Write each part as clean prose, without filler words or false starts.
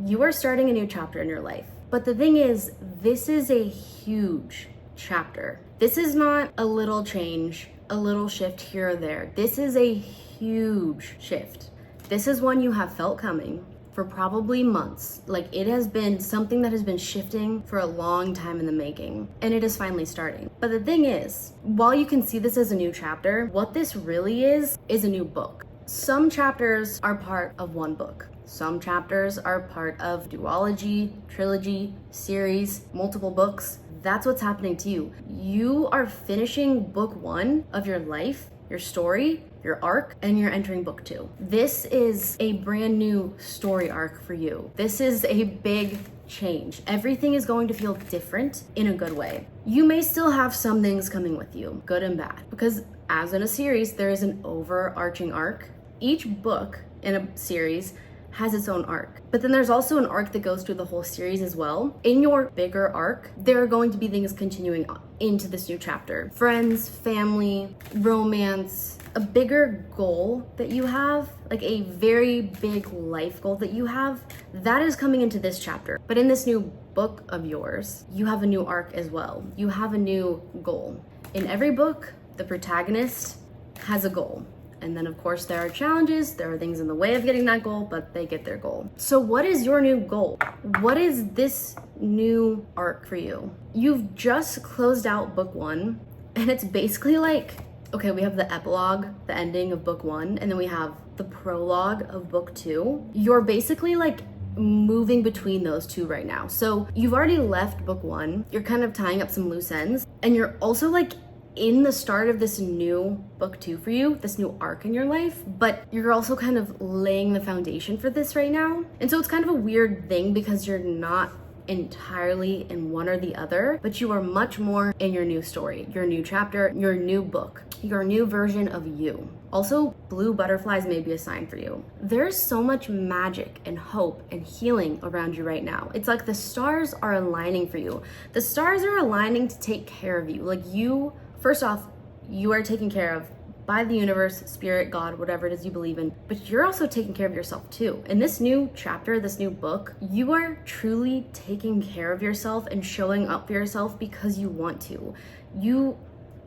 You are starting a new chapter in your life. But the thing is, this is a huge chapter. This is not a little change, a little shift here or there. This is a huge shift. This is one you have felt coming for probably months. Like, it has been something that has been shifting for a long time in the making, and it is finally starting. But the thing is, while you can see this as a new chapter, what this really is a new book. Some chapters are part of one book. Some chapters are part of duology, trilogy, series, multiple books. That's what's happening to you. You are finishing book 1 of your life, your story, your arc, and you're entering book 2. This is a brand new story arc for you. This is a big change. Everything is going to feel different in a good way. You may still have some things coming with you, good and bad, because as in a series, there is an overarching arc. Each book in a series has its own arc. But then there's also an arc that goes through the whole series as well. In your bigger arc, there are going to be things continuing into this new chapter. Friends, family, romance, a bigger goal that you have, like a very big life goal that you have, that is coming into this chapter. But in this new book of yours, you have a new arc as well. You have a new goal. In every book, the protagonist has a goal. And then of course there are challenges, there are things in the way of getting that goal, but they get their goal. So what is your new goal? What is this new arc for you? You've just closed out book 1, and it's basically like, okay, we have the epilogue, the ending of book 1, and then we have the prologue of book 2. You're basically like moving between those two right now. So you've already left book 1, you're kind of tying up some loose ends, and you're also like in the start of this new book 2 for you, this new arc in your life, but you're also kind of laying the foundation for this right now. And so it's kind of a weird thing because you're not entirely in one or the other, but you are much more in your new story, your new chapter, your new book, your new version of you. Also, blue butterflies may be a sign for you. There's so much magic and hope and healing around you right now. It's like the stars are aligning for you. The stars are aligning to take care of you. Like, you, first off, you are taken care of by the universe, spirit, God, whatever it is you believe in, but you're also taking care of yourself too. In this new chapter, this new book, you are truly taking care of yourself and showing up for yourself because you want to. You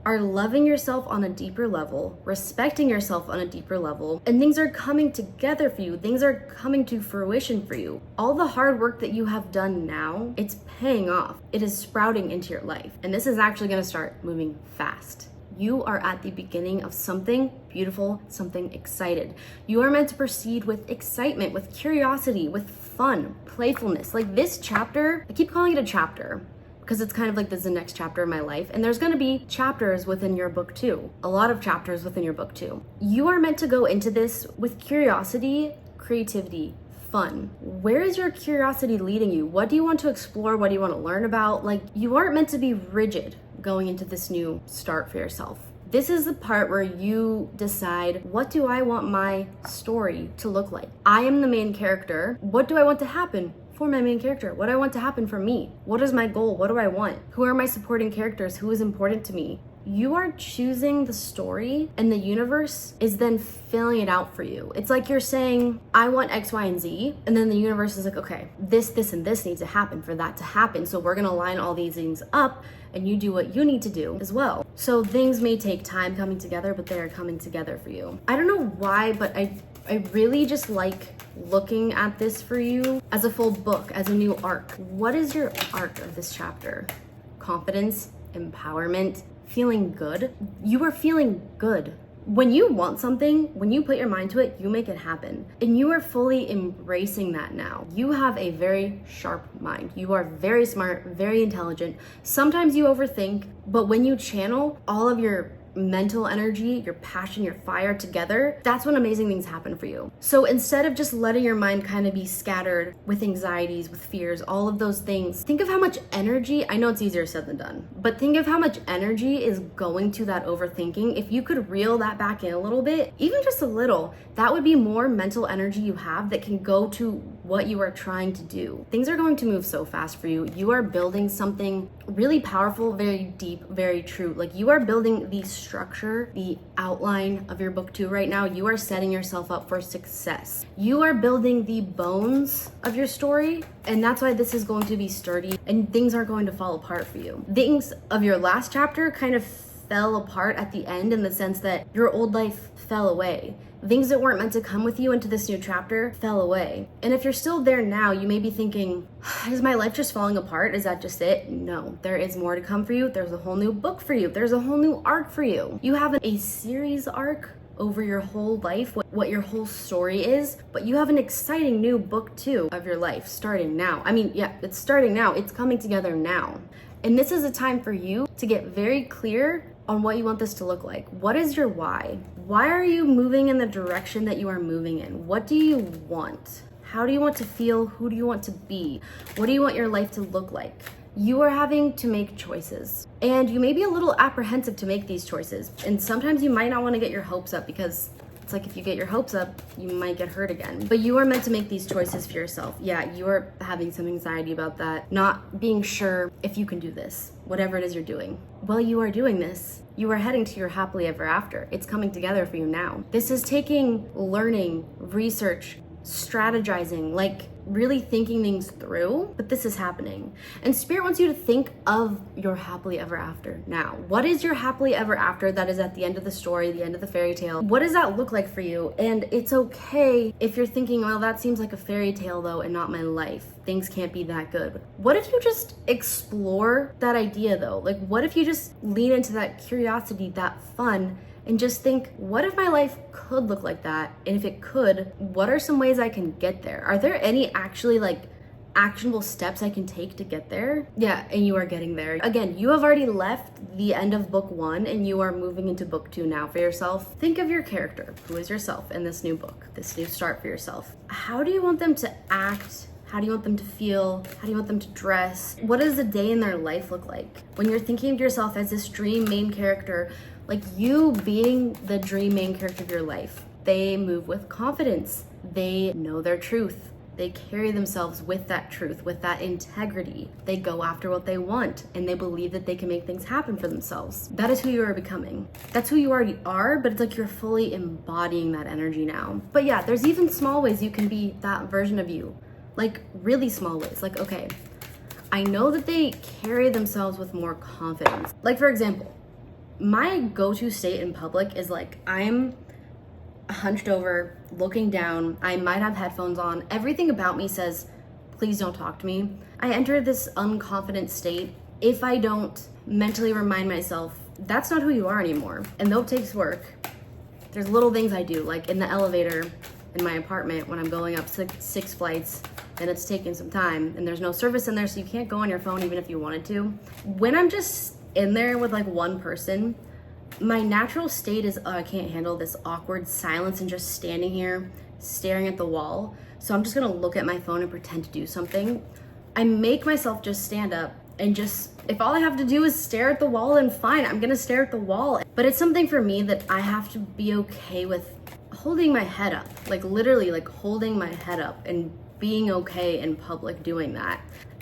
are loving yourself on a deeper level, respecting yourself on a deeper level, and things are coming together for you. Things are coming to fruition for you. All the hard work that you have done now, it's paying off. It is sprouting into your life, and this is actually gonna start moving fast. You are at the beginning of something beautiful, something excited. You are meant to proceed with excitement, with curiosity, with fun, playfulness. Like, this chapter, I keep calling it a chapter because it's kind of like this is the next chapter of my life, and there's gonna be chapters within your book too. A lot of chapters within your book too. You are meant to go into this with curiosity, creativity, fun. Where is your curiosity leading you? What do you want to explore? What do you want to learn about? Like, you aren't meant to be rigid going into this new start for yourself. This is the part where you decide, what do I want my story to look like? I am the main character. What do I want to happen for my main character? What do I want to happen for me? What is my goal? What do I want? Who are my supporting characters? Who is important to me? You are choosing the story, and the universe is then filling it out for you. It's like you're saying, I want X, Y, and Z, and then the universe is like, okay, this, and this needs to happen for that to happen. So we're gonna line all these things up, and you do what you need to do as well. So things may take time coming together, but they are coming together for you. I don't know why, but I really just like looking at this for you as a full book, as a new arc. What is your arc of this chapter? Confidence, empowerment, feeling good. You are feeling good. When you want something, when you put your mind to it, you make it happen. And you are fully embracing that now. You have a very sharp mind. You are very smart, very intelligent. Sometimes you overthink, but when you channel all of your mental energy, your passion, your fire together, that's when amazing things happen for you. So instead of just letting your mind kind of be scattered with anxieties, with fears, all of those things, think of how much energy, I know it's easier said than done, but think of how much energy is going to that overthinking. If you could reel that back in a little bit, even just a little, that would be more mental energy you have that can go to what you are trying to do. Things are going to move so fast for you. You are building something really powerful, very deep, very true. Like you are building the structure, the outline of your book 2 right now. You are setting yourself up for success. You are building the bones of your story, and that's why this is going to be sturdy and things aren't going to fall apart for you. Things of your last chapter kind of fell apart at the end in the sense that your old life fell away. Things that weren't meant to come with you into this new chapter fell away. And if you're still there now, you may be thinking, is my life just falling apart? Is that just it? No, there is more to come for you. There's a whole new book for you. There's a whole new arc for you. You have a series arc over your whole life, what your whole story is, but you have an exciting new book 2 of your life starting now. I mean, yeah, it's starting now. It's coming together now. And this is a time for you to get very clear on what you want this to look like. What is your why? Why are you moving in the direction that you are moving in? What do you want? How do you want to feel? Who do you want to be? What do you want your life to look like? You are having to make choices, and you may be a little apprehensive to make these choices. And sometimes you might not want to get your hopes up, because it's like if you get your hopes up, you might get hurt again. But you are meant to make these choices for yourself. Yeah, you are having some anxiety about that, not being sure if you can do this, whatever it is you're doing. Well, you are doing this. You are heading to your happily ever after. It's coming together for you now. This is taking learning, research, strategizing, like really thinking things through, but this is happening. And Spirit wants you to think of your happily ever after now. What is your happily ever after that is at the end of the story, the end of the fairy tale? What does that look like for you? And it's okay if you're thinking, well, that seems like a fairy tale though, and not my life. Things can't be that good. What if you just explore that idea though? Like, what if you just lean into that curiosity, that fun, and just think, what if my life could look like that? And if it could, what are some ways I can get there? Are there any actually like actionable steps I can take to get there? Yeah, and you are getting there. Again, you have already left the end of book 1 and you are moving into book 2 now for yourself. Think of your character, who is yourself in this new book, this new start for yourself. How do you want them to act? How do you want them to feel? How do you want them to dress? What does a day in their life look like? When you're thinking of yourself as this dream main character, like you being the dream main character of your life, they move with confidence. They know their truth. They carry themselves with that truth, with that integrity. They go after what they want, and they believe that they can make things happen for themselves. That is who you are becoming. That's who you already are, but it's like you're fully embodying that energy now. But yeah, there's even small ways you can be that version of you. Like really small ways. Like, okay, I know that they carry themselves with more confidence. Like for example, my go-to state in public is like I'm hunched over, looking down. I might have headphones on. Everything about me says, please don't talk to me. I enter this unconfident state if I don't mentally remind myself that's not who you are anymore. And though it takes work, there's little things I do, like in the elevator in my apartment when I'm going up six flights, and it's taking some time and there's no service in there, so you can't go on your phone even if you wanted to. When I'm just in there with like one person, my natural state is, oh, I can't handle this awkward silence and just standing here staring at the wall. So I'm just gonna look at my phone and pretend to do something. I make myself just stand up and just, if all I have to do is stare at the wall, then fine, I'm gonna stare at the wall. But it's something for me that I have to be okay with holding my head up, like literally like holding my head up and being okay in public doing that.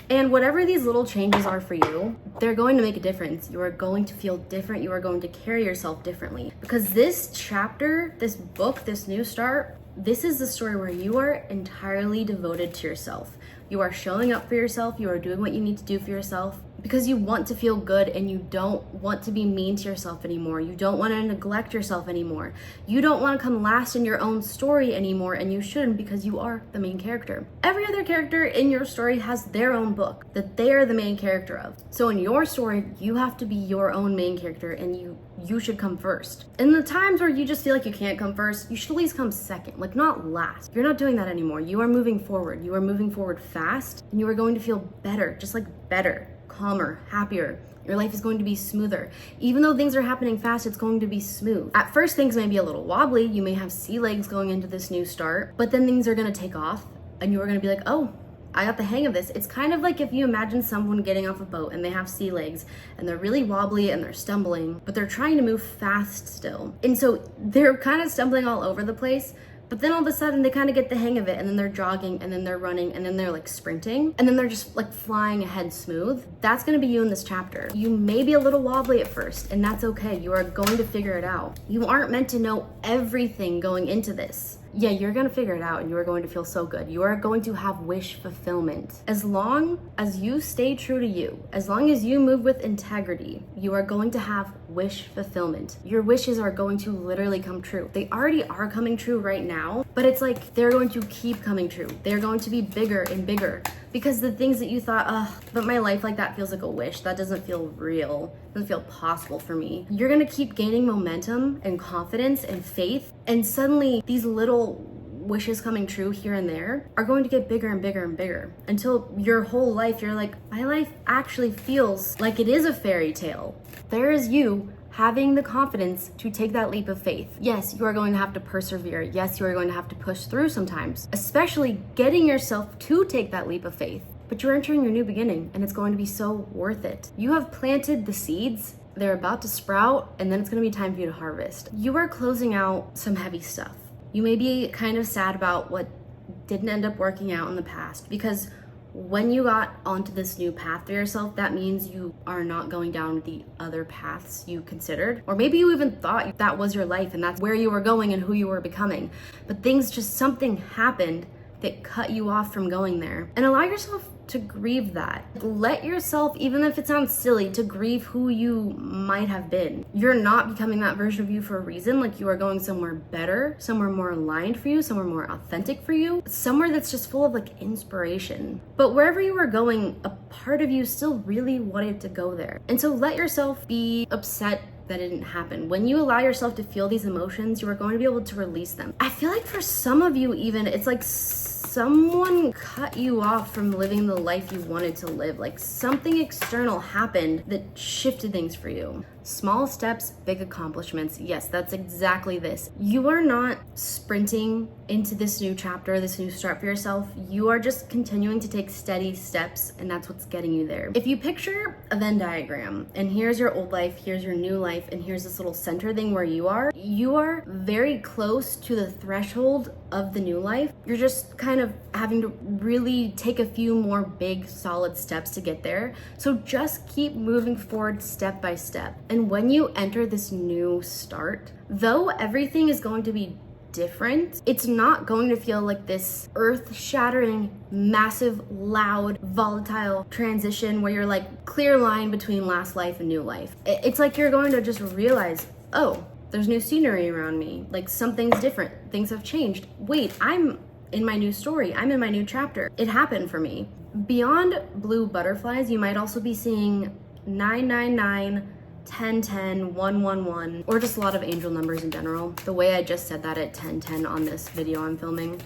And whatever these little changes are for you, they're going to make a difference. You are going to feel different. You are going to carry yourself differently. Because this chapter, this book, this new start, this is the story where you are entirely devoted to yourself. You are showing up for yourself. You are doing what you need to do for yourself because you want to feel good and you don't want to be mean to yourself anymore. You don't want to neglect yourself anymore. You don't want to come last in your own story anymore, and you shouldn't, because you are the main character. Every other character in your story has their own book that they are the main character of. So in your story, you have to be your own main character, and you should come first. In the times where you just feel like you can't come first, you should at least come second, like not last. You're not doing that anymore. You are moving forward. You are moving forward fast, and you are going to feel better, just like better, calmer, happier. Your life is going to be smoother. Even though things are happening fast, it's going to be smooth. At first, things may be a little wobbly. You may have sea legs going into this new start, but then things are going to take off, and you are going to be like, oh, I got the hang of this. It's kind of like if you imagine someone getting off a boat and they have sea legs and they're really wobbly and they're stumbling, but they're trying to move fast still. And so they're kind of stumbling all over the place, But then all of a sudden they kind of get the hang of it, and then they're jogging, and then they're running, and then they're like sprinting, and then they're just like flying ahead smooth. That's gonna be you in this chapter. You may be a little wobbly at first, and that's okay. You are going to figure it out. You aren't meant to know everything going into this. Yeah, you're gonna figure it out and you are going to feel so good. You are going to have wish fulfillment. As long as you stay true to you, as long as you move with integrity, you are going to have wish fulfillment. Your wishes are going to literally come true. They already are coming true right now, but it's like they're going to keep coming true. They're going to be bigger and bigger because the things that you thought, but my life like that feels like a wish. That doesn't feel real. Doesn't feel possible for me. You're gonna keep gaining momentum and confidence and faith, and suddenly these little wishes coming true here and there are going to get bigger and bigger and bigger until your whole life you're like, my life actually feels like it is a fairy tale. There is you having the confidence to take that leap of faith. Yes, you are going to have to persevere. Yes, you are going to have to push through sometimes, especially getting yourself to take that leap of faith. But you're entering your new beginning and it's going to be so worth it. You have planted the seeds, they're about to sprout, and then it's going to be time for you to harvest. You are closing out some heavy stuff. You may be kind of sad about what didn't end up working out in the past, because when you got onto this new path for yourself, that means you are not going down the other paths you considered. Or maybe you even thought that was your life and that's where you were going and who you were becoming. But something happened that cut you off from going there. And allow yourself to grieve that. Let yourself, even if it sounds silly, to grieve who you might have been. You're not becoming that version of you for a reason. Like, you are going somewhere better, somewhere more aligned for you, somewhere more authentic for you, somewhere that's just full of like inspiration. But wherever you were going, a part of you still really wanted to go there. And so let yourself be upset that it didn't happen. When you allow yourself to feel these emotions, you are going to be able to release them. I feel like for some of you even, it's like someone cut you off from living the life you wanted to live. Like something external happened that shifted things for you. Small steps, big accomplishments. Yes, that's exactly this. You are not sprinting into this new chapter, this new start for yourself. You are just continuing to take steady steps, and that's what's getting you there. If you picture a Venn diagram, and here's your old life, here's your new life, and here's this little center thing where you are very close to the threshold of the new life. You're just kind of having to really take a few more big, solid steps to get there. So just keep moving forward step by step. And when you enter this new start, though everything is going to be different, it's not going to feel like this earth-shattering, massive, loud, volatile transition where you're like clear line between last life and new life. It's like you're going to just realize, oh, there's new scenery around me. Like something's different. Things have changed. Wait, I'm in my new story. I'm in my new chapter. It happened for me. Beyond blue butterflies, you might also be seeing 999, 1010, 111, or just a lot of angel numbers in general. The way I just said that at 1010 on this video I'm filming.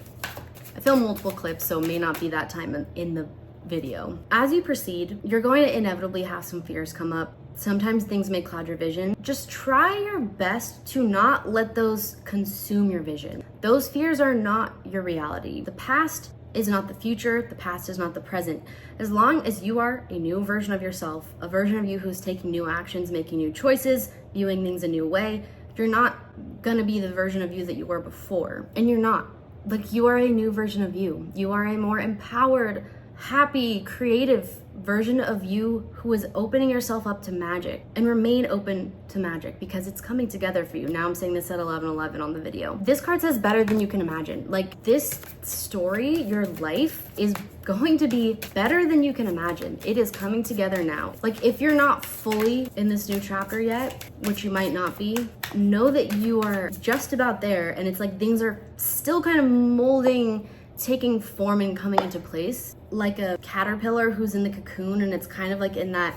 I film multiple clips, so it may not be that time in the video. As you proceed, you're going to inevitably have some fears come up. Sometimes things may cloud your vision. Just try your best to not let those consume your vision. Those fears are not your reality. The past is not the future. The past is not the present. As long as you are a new version of yourself, a version of you who's taking new actions, making new choices, viewing things a new way, you're not gonna be the version of you that you were before. And you're not. Like, you are a new version of you. You are a more empowered, happy, creative version of you who is opening yourself up to magic, and remain open to magic because it's coming together for you. Now I'm saying this at 11:11 on the video. This card says better than you can imagine. Like, this story, your life is going to be better than you can imagine. It is coming together now. Like, if you're not fully in this new chapter yet, which you might not be, know that you are just about there, and it's like things are still kind of molding, taking form and coming into place, like a caterpillar who's in the cocoon and it's kind of like in that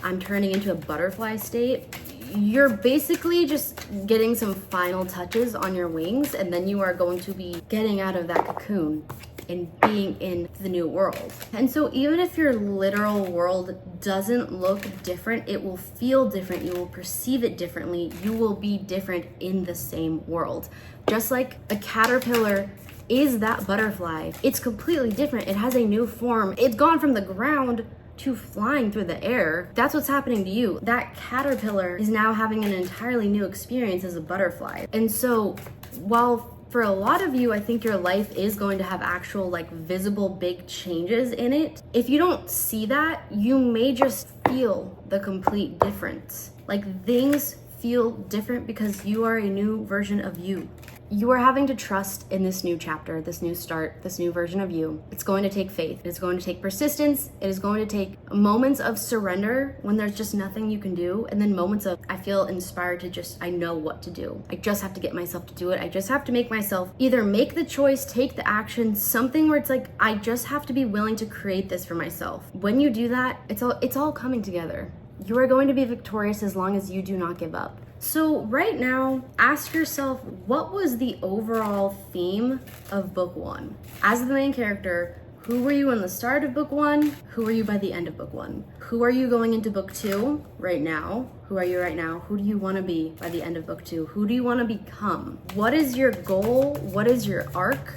I'm turning into a butterfly state. You're basically just getting some final touches on your wings, and then you are going to be getting out of that cocoon and being in the new world. And so even if your literal world doesn't look different, it will feel different. You will perceive it differently. You will be different in the same world. Just like a caterpillar is that butterfly. It's completely different. It has a new form. It's gone from the ground to flying through the air. That's what's happening to you. That caterpillar is now having an entirely new experience as a butterfly. And so while For a lot of you, I think your life is going to have actual like visible big changes in it. If you don't see that, you may just feel the complete difference. Like things feel different because you are a new version of you. You are having to trust in this new chapter, this new start, this new version of you. It's going to take faith. It's going to take persistence. It is going to take moments of surrender when there's just nothing you can do. And then moments of, I feel inspired to just, I know what to do. I just have to get myself to do it. I just have to make myself either make the choice, take the action, something where it's like, I just have to be willing to create this for myself. When you do that, it's all coming together. You are going to be victorious as long as you do not give up. So right now, ask yourself, what was the overall theme of book 1? As the main character, who were you in the start of book 1? Who are you by the end of book 1? Who are you going into book 2 right now? Who are you right now? Who do you want to be by the end of book 2? Who do you want to become? What is your goal? What is your arc?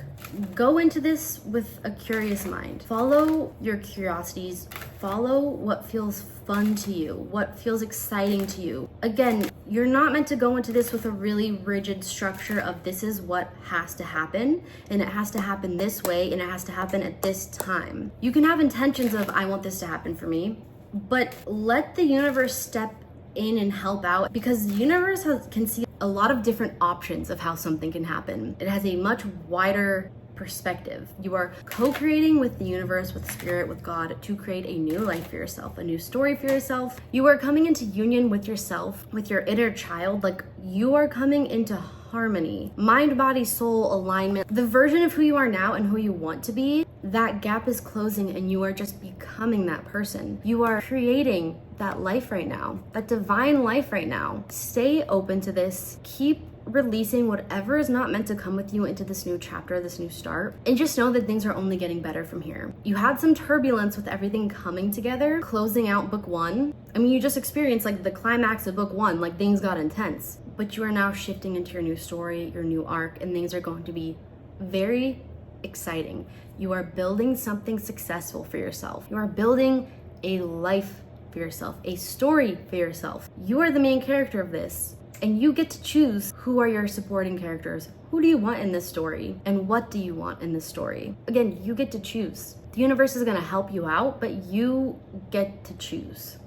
Go into this with a curious mind. Follow your curiosities. Follow what feels fun to you, what feels exciting to you. Again, you're not meant to go into this with a really rigid structure of this is what has to happen, and it has to happen this way, and it has to happen at this time. You can have intentions of, I want this to happen for me, but let the universe step in and help out, because the universe can see a lot of different options of how something can happen. It has a much wider perspective. You are co-creating with the universe, with spirit, with God to create a new life for yourself, a new story for yourself. You are coming into union with yourself, with your inner child. Like you are coming into harmony, mind, body, soul alignment. The version of who you are now and who you want to be, that gap is closing and you are just becoming that person. You are creating that life right now, that divine life right now. Stay open to this. Keep releasing whatever is not meant to come with you into this new chapter, this new start, and just know that things are only getting better from here. You had some turbulence with everything coming together, closing out book 1. I mean, you just experienced like the climax of book 1, like things got intense, but you are now shifting into your new story, your new arc, and things are going to be very exciting. You are building something successful for yourself. You are building a life for yourself, a story for yourself. You are the main character of this. And you get to choose who are your supporting characters. Who do you want in this story? And what do you want in this story? Again, you get to choose. The universe is gonna help you out, but you get to choose.